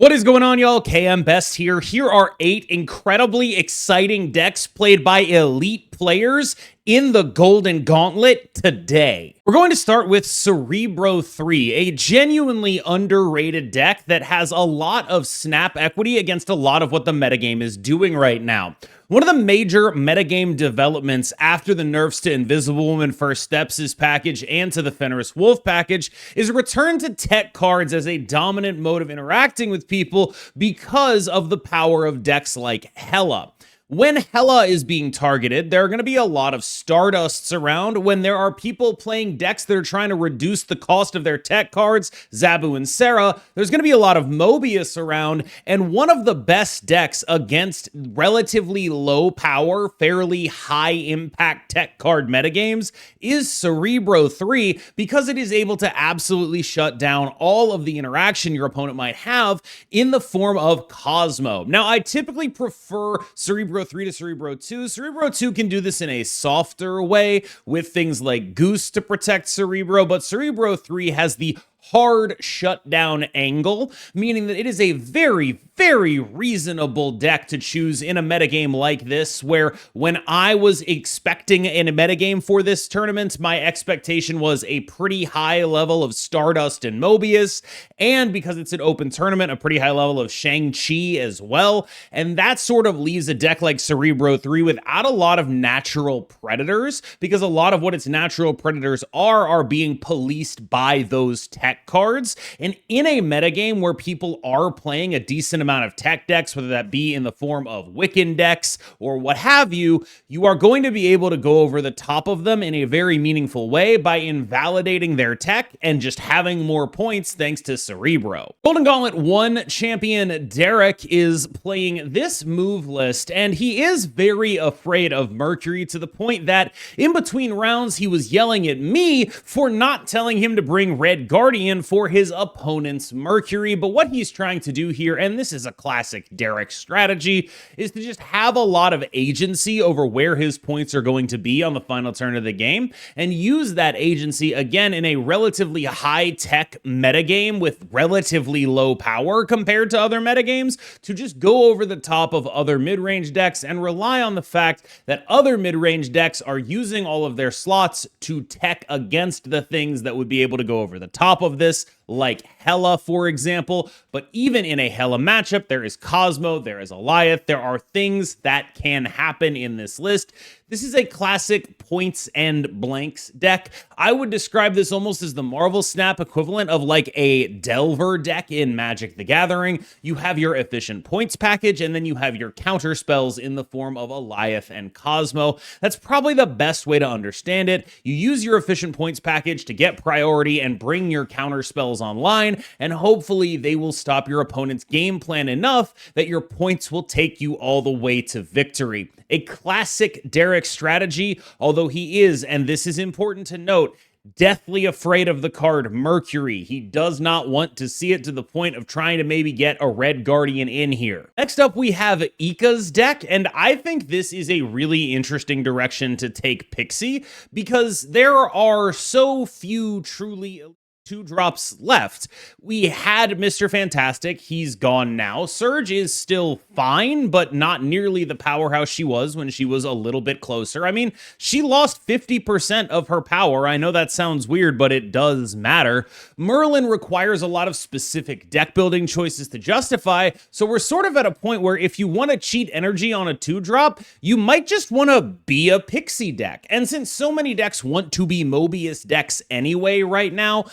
What is going on, y'all? KMBest here. Here are 8 incredibly exciting decks played by elite players in the Golden Gauntlet today. We're going to start with Cerebro 3, a genuinely underrated deck that has a lot of snap equity against a lot of what the metagame is doing right now. One of the major metagame developments after the nerfs to Invisible Woman First Steps' package and to the Fenris Wolf package is a return to tech cards as a dominant mode of interacting with people because of the power of decks like Hela. When Hela is being targeted, there are going to be a lot of Stardusts around when there are people playing decks that are trying to reduce the cost of their tech cards, Zabu and Sarah. There's going to be a lot of Mobius around, and one of the best decks against relatively low power, fairly high impact tech card metagames is Cerebro 3 because it is able to absolutely shut down all of the interaction your opponent might have in the form of Cosmo. Now, I typically prefer Cerebro 3 to Cerebro 2. Cerebro 2 can do this in a softer way with things like Goose to protect Cerebro, but Cerebro 3 has the hard shutdown angle, meaning that it is a very reasonable deck to choose in a metagame like this, where when I was expecting in a metagame for this tournament, my expectation was a pretty high level of Stardust and Mobius, and because it's an open tournament, a pretty high level of Shang-Chi as well, and that sort of leaves a deck like Cerebro 3 without a lot of natural predators, because a lot of what its natural predators are being policed by those tech cards. And in a metagame where people are playing a decent amount of tech decks, whether that be in the form of Wiccan decks or what have you, you are going to be able to go over the top of them in a very meaningful way by invalidating their tech and just having more points thanks to Cerebro. Golden Gauntlet 1 champion Derek is playing this move list, and he is very afraid of Mercury to the point that in between rounds he was yelling at me for not telling him to bring Red Guardian for his opponent's Mercury. But what he's trying to do here, and this is a classic Derek strategy, is to just have a lot of agency over where his points are going to be on the final turn of the game, and use that agency again in a relatively high-tech metagame with relatively low power compared to other metagames to just go over the top of other mid-range decks and rely on the fact that other mid-range decks are using all of their slots to tech against the things that would be able to go over the top of this, like Hela, for example. But even in a Hela matchup, there is Cosmo, there is Eliath, there are things that can happen in this list. This is a classic points and blanks deck. I would describe this almost as the Marvel Snap equivalent of like a Delver deck in Magic the Gathering. You have your efficient points package, and then you have your counter spells in the form of Eliath and Cosmo. That's probably the best way to understand it. You use your efficient points package to get priority and bring your counter spells online, and hopefully they will stop your opponent's game plan enough that your points will take you all the way to victory. A classic Derek strategy, although he is, and this is important to note, deathly afraid of the card Mercury. He does not want to see it to the point of trying to maybe get a Red Guardian in here. Next up, we have Ika's deck, and I think this is a really interesting direction to take Pixie because there are so few truly 2-drops left. We had Mr. Fantastic. He's gone now. Surge is still fine, but not nearly the powerhouse she was when she was a little bit closer. I mean, she lost 50% of her power. I know that sounds weird, but it does matter. Merlin requires a lot of specific deck building choices to justify, so we're sort of at a point where if you want to cheat energy on a 2-drop, you might just want to be a Pixie deck. And since so many decks want to be Mobius decks anyway right now,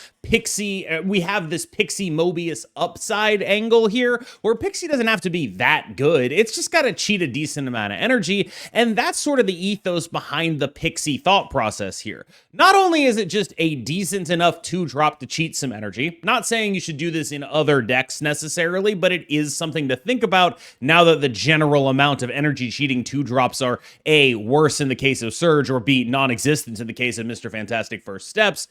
we have this Pixie Mobius upside angle here, where Pixie doesn't have to be that good. It's just got to cheat a decent amount of energy, and that's sort of the ethos behind the Pixie thought process here. Not only is it just a decent enough 2-drop to cheat some energy, not saying you should do this in other decks necessarily, but it is something to think about now that the general amount of energy cheating 2-drops are A, worse in the case of Surge, or B, non-existent in the case of Mr. Fantastic First Steps.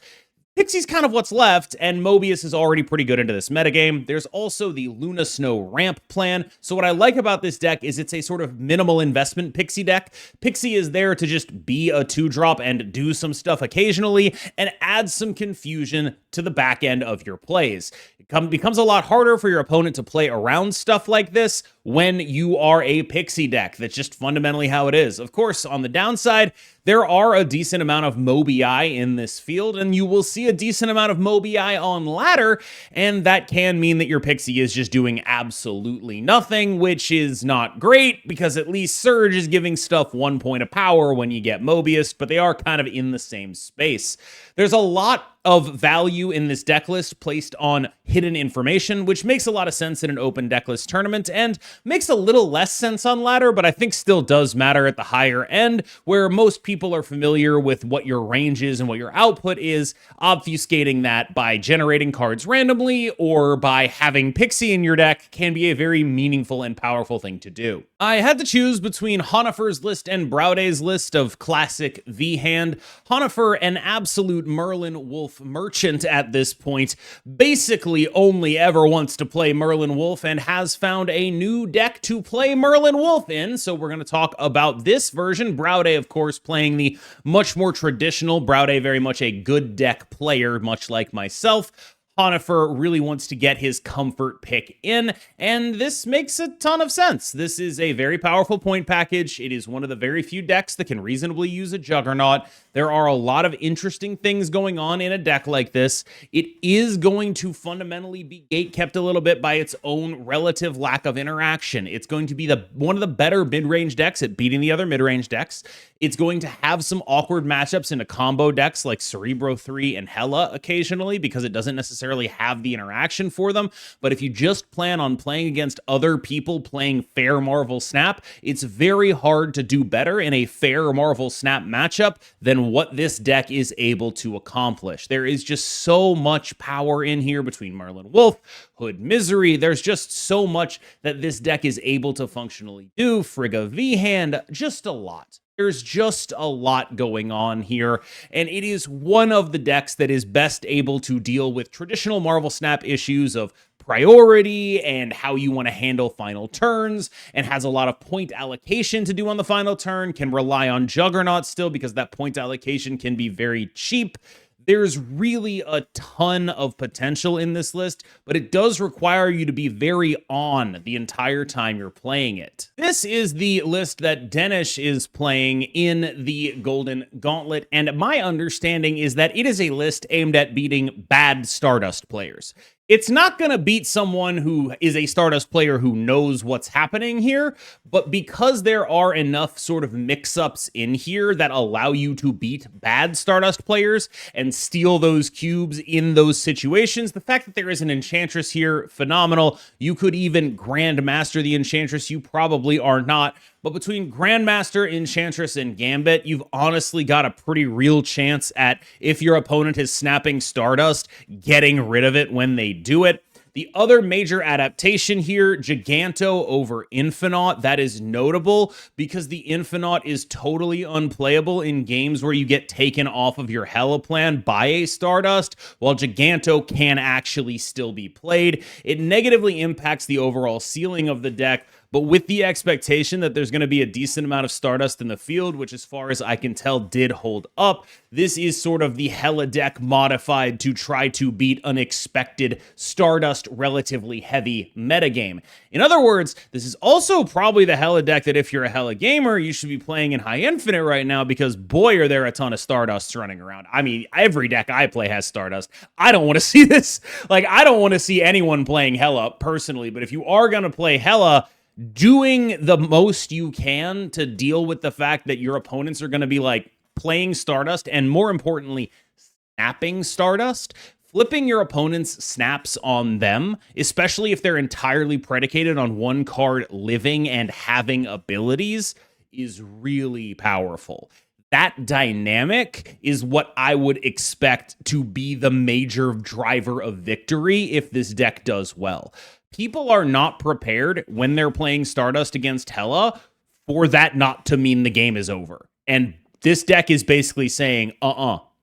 Pixie's kind of what's left, and Mobius is already pretty good into this metagame. There's also the Luna Snow ramp plan. So what I like about this deck is it's a sort of minimal investment Pixie deck. Pixie is there to just be a 2-drop and do some stuff occasionally and add some confusion to the back end of your plays. It becomes a lot harder for your opponent to play around stuff like this when you are a Pixie deck. That's just fundamentally how it is. Of course, on the downside, there are a decent amount of Mobii in this field, and you will see a decent amount of Mobii on ladder, and that can mean that your Pixie is just doing absolutely nothing, which is not great, because at least Surge is giving stuff 1 point of power when you get Mobius, but they are kind of in the same space. There's a lot of value in this deck list placed on hidden information, which makes a lot of sense in an open deck list tournament and makes a little less sense on ladder, but I think still does matter at the higher end, where most people are familiar with what your range is and what your output is, obfuscating that by generating cards randomly or by having Pixie in your deck can be a very meaningful and powerful thing to do. I had to choose between Honifer's list and Browday's list of classic V-hand. Honifer, an absolute Merlin Wolf merchant at this point, basically only ever wants to play Merlin Wolf and has found a new deck to play Merlin Wolf in, so we're going to talk about this version. Browday, of course, playing the much more traditional. Browday, very much a good deck player, much like myself. Honifer really wants to get his comfort pick in, and this makes a ton of sense. This is a very powerful point package. It is one of the very few decks that can reasonably use a Juggernaut. There are a lot of interesting things going on in a deck like this. It is going to fundamentally be gatekept a little bit by its own relative lack of interaction. It's going to be one of the better mid-range decks at beating the other mid-range decks. It's going to have some awkward matchups into combo decks like Cerebro 3 and Hela occasionally because it doesn't necessarily have the interaction for them. But if you just plan on playing against other people playing fair Marvel Snap, it's very hard to do better in a fair Marvel Snap matchup than what this deck is able to accomplish. There is just so much power in here between Merlin Wolf, Hood Misery. There's just so much that this deck is able to functionally do. Frigga V-hand, just a lot. There's just a lot going on here, and it is one of the decks that is best able to deal with traditional Marvel Snap issues of priority and how you want to handle final turns, and has a lot of point allocation to do on the final turn, can rely on Juggernaut still because that point allocation can be very cheap. There's really a ton of potential in this list, but it does require you to be very on the entire time you're playing it. This is the list that Denish is playing in the Golden Gauntlet, and my understanding is that it is a list aimed at beating bad Stardust players. It's not going to beat someone who is a Stardust player who knows what's happening here, but because there are enough sort of mix-ups in here that allow you to beat bad Stardust players and steal those cubes in those situations, the fact that there is an Enchantress here, phenomenal. You could even Grandmaster the Enchantress. You probably are not. But between Grandmaster, Enchantress, and Gambit, you've honestly got a pretty real chance at, if your opponent is snapping Stardust, getting rid of it when they do it. The other major adaptation here, Giganto over Infinaut, that is notable because the Infinaut is totally unplayable in games where you get taken off of your Hela plan by a Stardust, while Giganto can actually still be played. It negatively impacts the overall ceiling of the deck, but with the expectation that there's going to be a decent amount of Stardust in the field, which as far as I can tell did hold up, this is sort of the Hela deck modified to try to beat unexpected Stardust relatively heavy metagame. In other words, this is also probably the Hela deck that if you're a Hela gamer, you should be playing in High Infinite right now because boy, are there a ton of Stardusts running around. I mean, every deck I play has Stardust. I don't want to see this. Like, I don't want to see anyone playing Hela personally, but if you are going to play Hela, doing the most you can to deal with the fact that your opponents are going to be like playing Stardust and more importantly, snapping Stardust, flipping your opponent's snaps on them, especially if they're entirely predicated on one card living and having abilities, is really powerful. That dynamic is what I would expect to be the major driver of victory if this deck does well. People are not prepared when they're playing Stardust against Hela for that not to mean the game is over. And this deck is basically saying,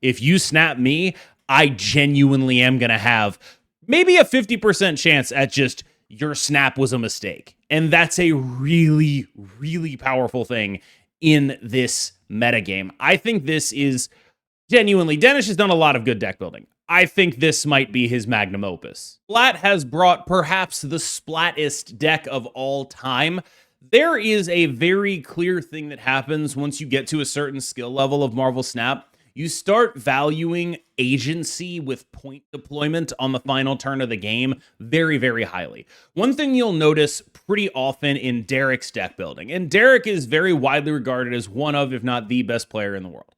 if you snap me, I genuinely am going to have maybe a 50% chance at just your snap was a mistake. And that's a really, really powerful thing in this metagame. I think this is genuinely, Danish has done a lot of good deck building. I think this might be his magnum opus. Splat has brought perhaps the splatest deck of all time. There is a very clear thing that happens once you get to a certain skill level of Marvel Snap. You start valuing agency with point deployment on the final turn of the game very, very highly. One thing you'll notice pretty often in Derek's deck building, and Derek is very widely regarded as one of, if not the best player in the world.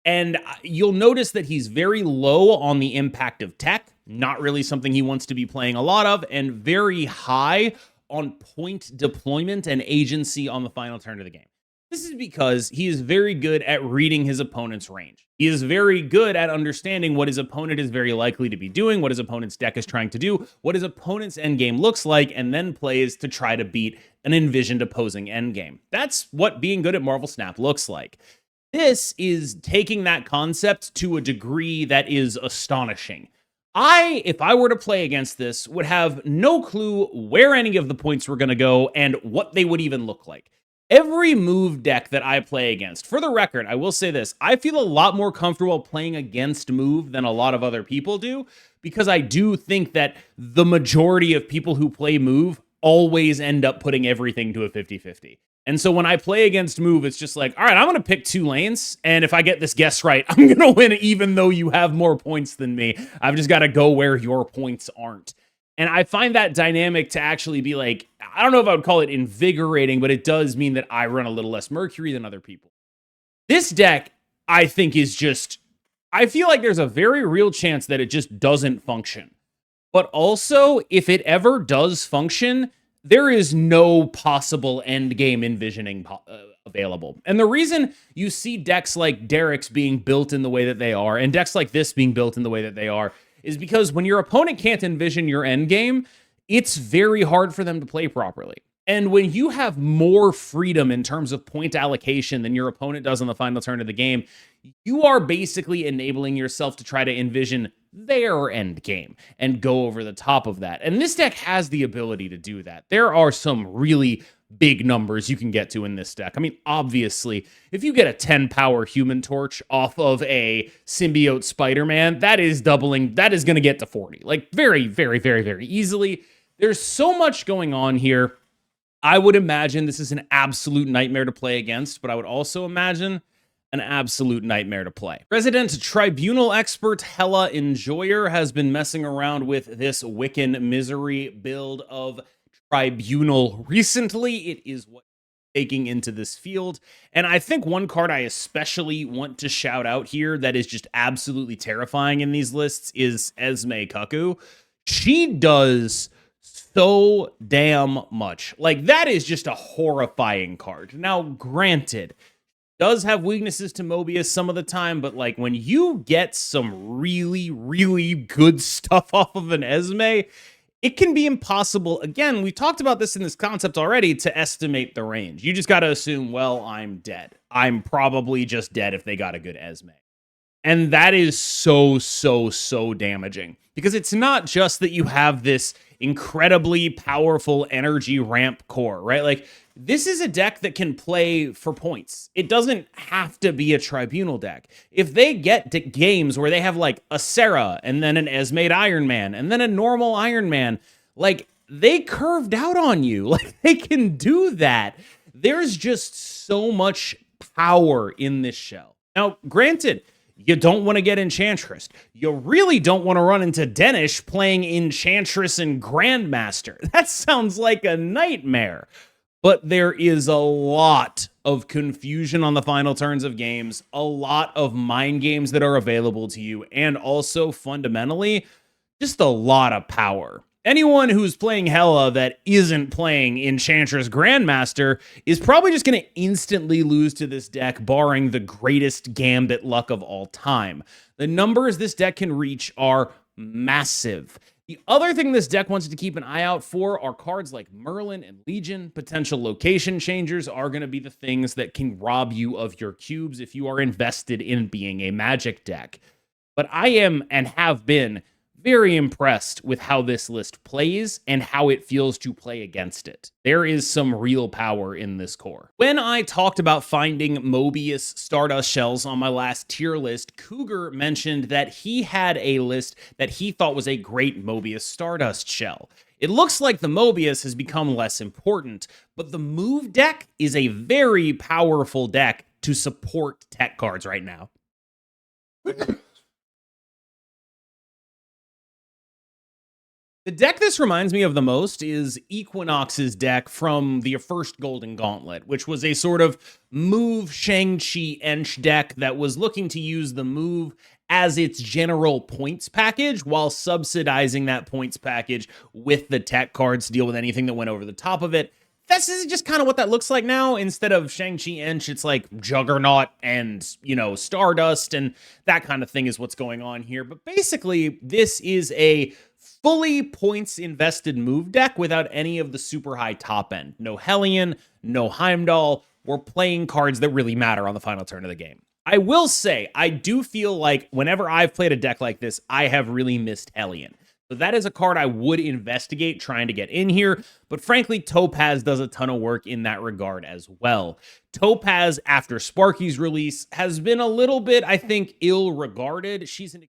And you'll notice that he's very low on the impact of tech, not really something he wants to be playing a lot of, and very high on point deployment and agency on the final turn of the game. This is because he is very good at reading his opponent's range. He is very good at understanding what his opponent is very likely to be doing, what his opponent's deck is trying to do, what his opponent's endgame looks like, and then plays to try to beat an envisioned opposing endgame. That's what being good at Marvel Snap looks like. This is taking that concept to a degree that is astonishing. If I were to play against this, would have no clue where any of the points were going to go and what they would even look like. Every move deck that I play against, for the record, I will say this, I feel a lot more comfortable playing against move than a lot of other people do, because I do think that the majority of people who play move always end up putting everything to a 50-50. And so when I play against move, it's just like, all right, I'm going to pick 2 lanes. And if I get this guess right, I'm going to win even though you have more points than me. I've just got to go where your points aren't. And I find that dynamic to actually be like, I don't know if I would call it invigorating, but it does mean that I run a little less Mercury than other people. This deck, I think, is just, I feel like there's a very real chance that it just doesn't function. But also, if it ever does function, there is no possible end game envisioning available. And the reason you see decks like Derek's being built in the way that they are, and decks like this being built in the way that they are, is because when your opponent can't envision your end game, it's very hard for them to play properly. And when you have more freedom in terms of point allocation than your opponent does on the final turn of the game, you are basically enabling yourself to try to envision their end game and go over the top of that. And this deck has the ability to do that. There are some really big numbers you can get to in this deck. I mean, obviously, if you get a 10 power Human Torch off of a symbiote Spider-Man, that is doubling, that is going to get to 40. Like, very, very, very, very easily. There's so much going on here. I would imagine this is an absolute nightmare to play against, but I would also imagine an absolute nightmare to play. Resident Tribunal expert Hela Enjoyer has been messing around with this Wiccan Misery build of Tribunal recently. It is what taking into this field. And I think one card I especially want to shout out here that is just absolutely terrifying in these lists is Esme Cuckoo. She does so damn much. Like, that is just a horrifying card. Now, granted, does have weaknesses to Mobius some of the time, but like when you get some really, really good stuff off of an Esme, it can be impossible. Again, we talked about this in this concept already, to estimate the range. You just got to assume, well, I'm dead. I'm probably just dead if they got a good Esme. And that is so, so, so damaging, because it's not just that you have this incredibly powerful energy ramp core, right? Like, this is a deck that can play for points. It doesn't have to be a Tribunal deck. If they get to games where they have like a Sarah and then an Esmade Iron Man and then a normal Iron Man, like, they curved out on you. Like, they can do that. There's just so much power in this shell. Now, granted, you don't want to get Enchantress. You really don't want to run into Danish playing Enchantress and Grandmaster. That sounds like a nightmare. But there is a lot of confusion on the final turns of games, a lot of mind games that are available to you, and also, fundamentally, just a lot of power. Anyone who's playing Hela that isn't playing Enchantress Grandmaster is probably just going to instantly lose to this deck, barring the greatest Gambit luck of all time. The numbers this deck can reach are massive. The other thing this deck wants to keep an eye out for are cards like Merlin and Legion. Potential location changers are going to be the things that can rob you of your cubes if you are invested in being a Magic deck. But I am and have been very impressed with how this list plays and how it feels to play against it. There is some real power in this core. When I talked about finding Mobius Stardust shells on my last tier list, Cougar mentioned that he had a list that he thought was a great Mobius Stardust shell. It looks like the Mobius has become less important, but the move deck is a very powerful deck to support tech cards right now. The deck this reminds me of the most is Equinox's deck from the first Golden Gauntlet, which was a sort of move Shang-Chi Ench deck that was looking to use the move as its general points package while subsidizing that points package with the tech cards to deal with anything that went over the top of it. This is just kind of what that looks like now. Instead of Shang-Chi Ench, it's like Juggernaut and, Stardust and that kind of thing is what's going on here. But basically, this is a fully points invested move deck without any of the super high top end. No Hellion, no Heimdall. We're playing cards that really matter on the final turn of the game. I will say, I do feel like whenever I've played a deck like this, I have really missed Hellion. So that is a card I would investigate trying to get in here, but frankly, Topaz does a ton of work in that regard as well. Topaz, after Sparky's release, has been a little bit, I think, ill-regarded. She's an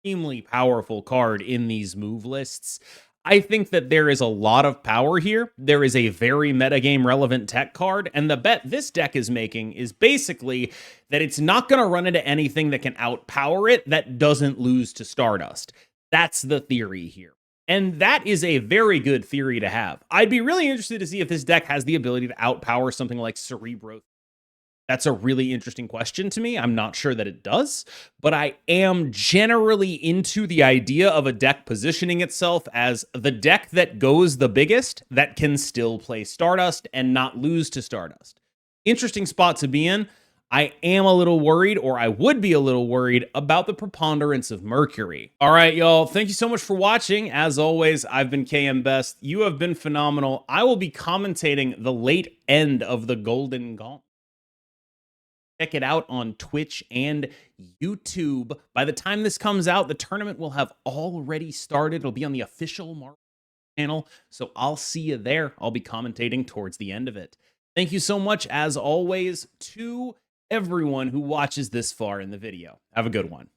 extremely powerful card in these move lists. I think that there is a lot of power here. There is a very metagame relevant tech card, and the bet this deck is making is basically that it's not going to run into anything that can outpower it that doesn't lose to Stardust. That's the theory here. And that is a very good theory to have. I'd be really interested to see if this deck has the ability to outpower something like Cerebro. That's a really interesting question to me. I'm not sure that it does, but I am generally into the idea of a deck positioning itself as the deck that goes the biggest that can still play Stardust and not lose to Stardust. Interesting spot to be in. I am a little worried, or I would be a little worried, about the preponderance of Mercury. All right, y'all. Thank you so much for watching. As always, I've been KMBest. You have been phenomenal. I will be commentating the late end of the Golden Gauntlet. Check it out on Twitch and YouTube. By the time this comes out, the tournament will have already started. It'll be on the official Marvel channel, so I'll see you there. I'll be commentating towards the end of it. Thank you so much, as always, to everyone who watches this far in the video. Have a good one.